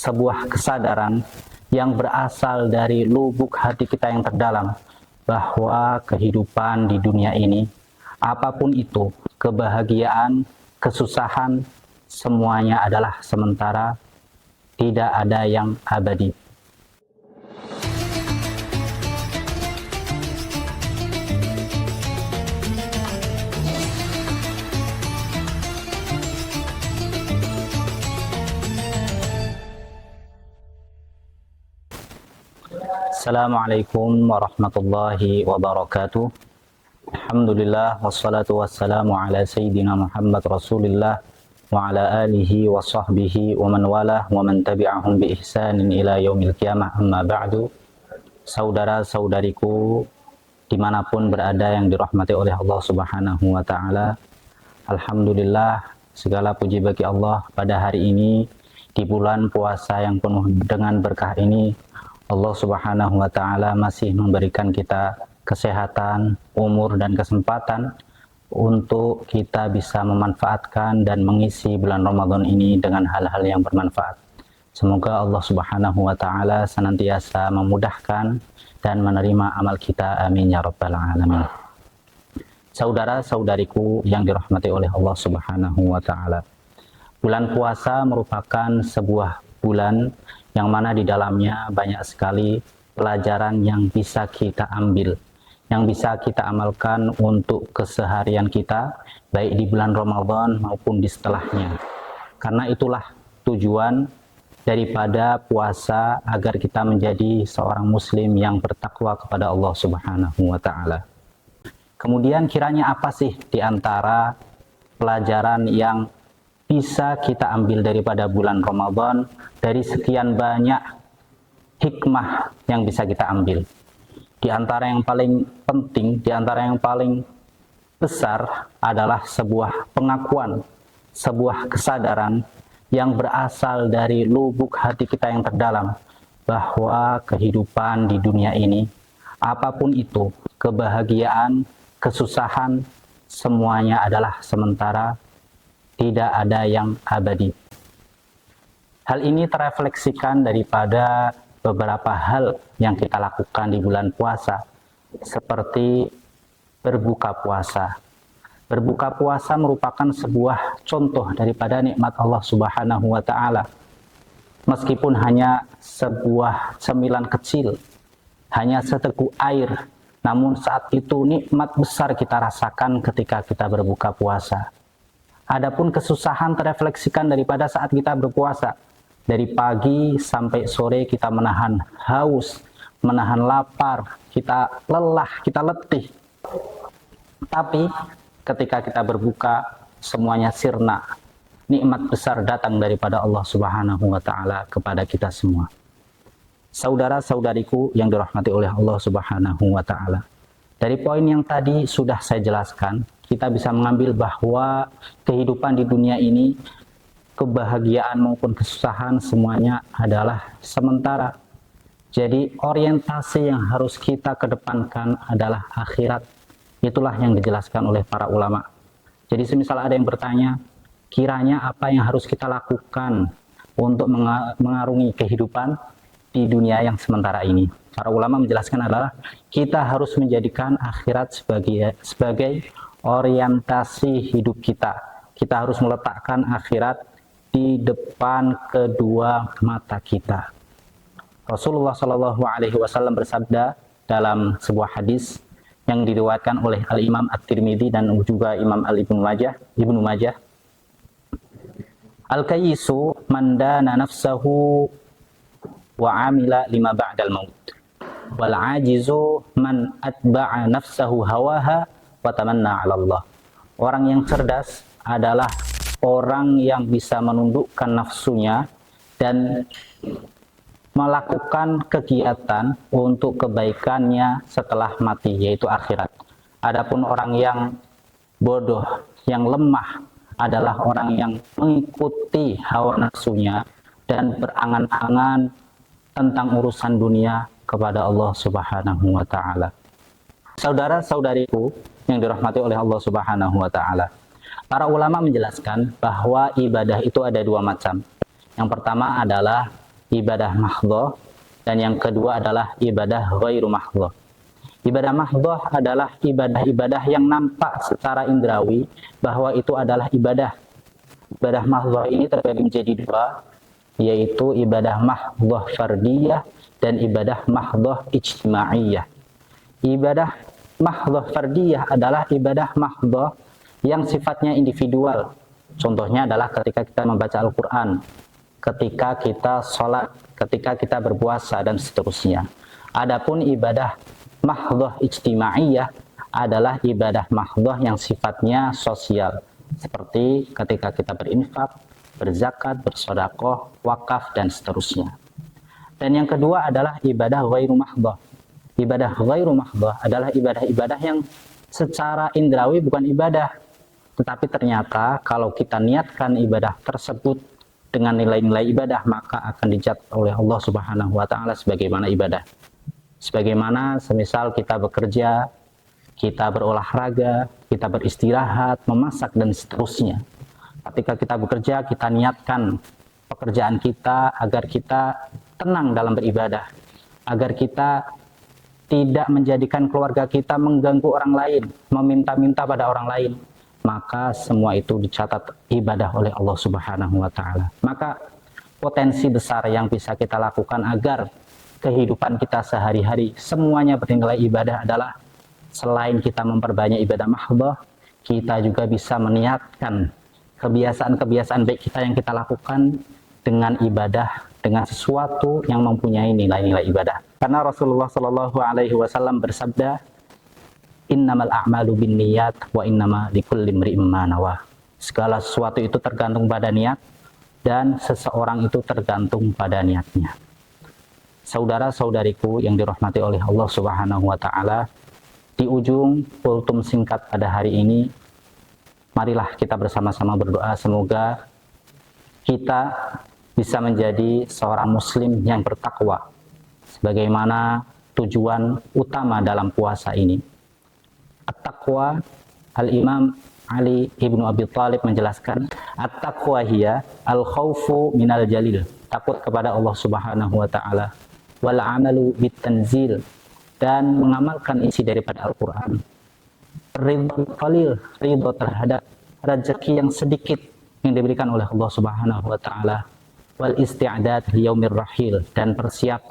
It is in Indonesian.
sebuah kesadaran yang berasal dari lubuk hati kita yang terdalam, bahwa kehidupan di dunia ini, apapun itu, kebahagiaan, kesusahan, semuanya adalah sementara, tidak ada yang abadi. Assalamualaikum warahmatullahi wabarakatuh. Alhamdulillah wassalatu wassalamu ala sayyidina Muhammad Rasulillah wa ala alihi wa sahbihi wa man walah wa man tabi'ahum bi ihsanin ila yaumil qiyamah, amma ba'du. Saudara-saudariku dimanapun berada yang dirahmati oleh Allah Subhanahu wa ta'ala, alhamdulillah, segala puji bagi Allah pada hari ini, di bulan puasa yang penuh dengan berkah ini, Allah Subhanahu wa ta'ala masih memberikan kita kesehatan, umur, dan kesempatan untuk kita bisa memanfaatkan dan mengisi bulan Ramadan ini dengan hal-hal yang bermanfaat. Semoga Allah Subhanahu wa ta'ala senantiasa memudahkan dan menerima amal kita. Amin ya rabbal alamin. Saudara-saudariku yang dirahmati oleh Allah Subhanahu wa ta'ala, bulan puasa merupakan sebuah bulan yang mana di dalamnya banyak sekali pelajaran yang bisa kita ambil, yang bisa kita amalkan untuk keseharian kita, baik di bulan Ramadan maupun di setelahnya. Karena itulah tujuan daripada puasa, agar kita menjadi seorang muslim yang bertakwa kepada Allah Subhanahu wa ta'ala. Kemudian kiranya apa sih di antara pelajaran yang bisa kita ambil daripada bulan Ramadan, dari sekian banyak hikmah yang bisa kita ambil? Di antara yang paling penting, di antara yang paling besar adalah sebuah pengakuan, sebuah kesadaran yang berasal dari lubuk hati kita yang terdalam, bahwa kehidupan di dunia ini, apapun itu, kebahagiaan, kesusahan, semuanya adalah sementara, tidak ada yang abadi. Hal ini terefleksikan daripada beberapa hal yang kita lakukan di bulan puasa, seperti berbuka puasa. Berbuka puasa merupakan sebuah contoh daripada nikmat Allah Subhanahu wa ta'ala. Meskipun hanya sebuah cemilan kecil, hanya seteguk air, namun saat itu nikmat besar kita rasakan ketika kita berbuka puasa. Adapun kesusahan terefleksikan daripada saat kita berpuasa. Dari pagi sampai sore kita menahan haus, menahan lapar, kita lelah, kita letih. Tapi ketika kita berbuka, semuanya sirna. Nikmat besar datang daripada Allah Subhanahu wa ta'ala kepada kita semua. Saudara-saudariku yang dirahmati oleh Allah Subhanahu wa ta'ala, dari poin yang tadi sudah saya jelaskan, kita bisa mengambil bahwa kehidupan di dunia ini, kebahagiaan maupun kesusahan, semuanya adalah sementara. Jadi orientasi yang harus kita kedepankan adalah akhirat. Itulah yang dijelaskan oleh para ulama. Jadi semisal ada yang bertanya, kiranya apa yang harus kita lakukan untuk mengarungi kehidupan di dunia yang sementara ini? Para ulama menjelaskan adalah kita harus menjadikan akhirat sebagai orientasi hidup kita. Kita harus meletakkan akhirat di depan kedua mata kita. Rasulullah Shallallahu Alaihi Wasallam bersabda dalam sebuah hadis yang diriwayatkan oleh Al Imam At-Tirmidzi dan juga Imam Ibnu Majah. Al-kayyisu man dana nafsahu wa amila lima ba'dal maut, wal ajizu man atba'a nafsahu hawaha wa tamanna 'ala Allah. Orang yang cerdas adalah orang yang bisa menundukkan nafsunya dan melakukan kegiatan untuk kebaikannya setelah mati, yaitu akhirat. Adapun orang yang bodoh, yang lemah, adalah orang yang mengikuti hawa nafsunya dan berangan-angan tentang urusan dunia kepada Allah Subhanahu wa ta'ala. Saudara-saudariku yang dirahmati oleh Allah Subhanahu wa ta'ala, para ulama menjelaskan bahwa ibadah itu ada dua macam. Yang pertama adalah ibadah mahdhah, dan yang kedua adalah ibadah ghairu mahdhah. Ibadah mahdhah adalah ibadah-ibadah yang nampak secara indrawi bahwa itu adalah ibadah. Ibadah mahdhah ini terbagi menjadi dua, yaitu ibadah mahdhah fardiyah dan ibadah mahdhah ijtimaiyah. Ibadah mahdhah fardiyah adalah ibadah mahdhah yang sifatnya individual. Contohnya adalah ketika kita membaca Al-Quran, ketika kita sholat, ketika kita berpuasa, dan seterusnya. Adapun ibadah mahdhah ijtimaiyah adalah ibadah mahdhah yang sifatnya sosial, seperti ketika kita berinfak, berzakat, bersedekah, wakaf, dan seterusnya. Dan yang kedua adalah ibadah ghairu mahdhah. Ibadah ghairu mahdhah adalah ibadah-ibadah yang secara indrawi bukan ibadah, tetapi ternyata kalau kita niatkan ibadah tersebut dengan nilai-nilai ibadah, maka akan dicatat oleh Allah Subhanahu wa taala sebagaimana ibadah. Sebagaimana semisal kita bekerja, kita berolahraga, kita beristirahat, memasak, dan seterusnya. Ketika kita bekerja, kita niatkan pekerjaan kita agar kita tenang dalam beribadah, agar kita tidak menjadikan keluarga kita mengganggu orang lain, meminta-minta pada orang lain, maka semua itu dicatat ibadah oleh Allah Subhanahu wa taala. Maka potensi besar yang bisa kita lakukan agar kehidupan kita sehari-hari semuanya bernilai ibadah adalah selain kita memperbanyak ibadah mahdhah, kita juga bisa meniatkan kebiasaan-kebiasaan baik kita yang kita lakukan dengan ibadah, dengan sesuatu yang mempunyai nilai-nilai ibadah. Karena Rasulullah Shallallahu Alaihi Wasallam bersabda, "Innamal a'malu binniyat wa innama likulli imri'in ma nawah." Segala sesuatu itu tergantung pada niat, dan seseorang itu tergantung pada niatnya. Saudara-saudariku yang dirahmati oleh Allah Subhanahu wa taala, di ujung kultum singkat pada hari ini, marilah kita bersama-sama berdoa semoga kita bisa menjadi seorang muslim yang bertakwa sebagaimana tujuan utama dalam puasa ini. At-taqwa, Al-Imam Ali ibnu Abi Thalib menjelaskan, at-taqwa hiya al-khawfu minal jalil, takut kepada Allah Subhanahu wa taala, wal amalu bitanzil, dan mengamalkan isi daripada Al-Quran, ridho qalil, ridho terhadap rezeki yang sedikit yang diberikan oleh Allah Subhanahu wa taala, wal isti'dad li yaumir rahil, dan persiapan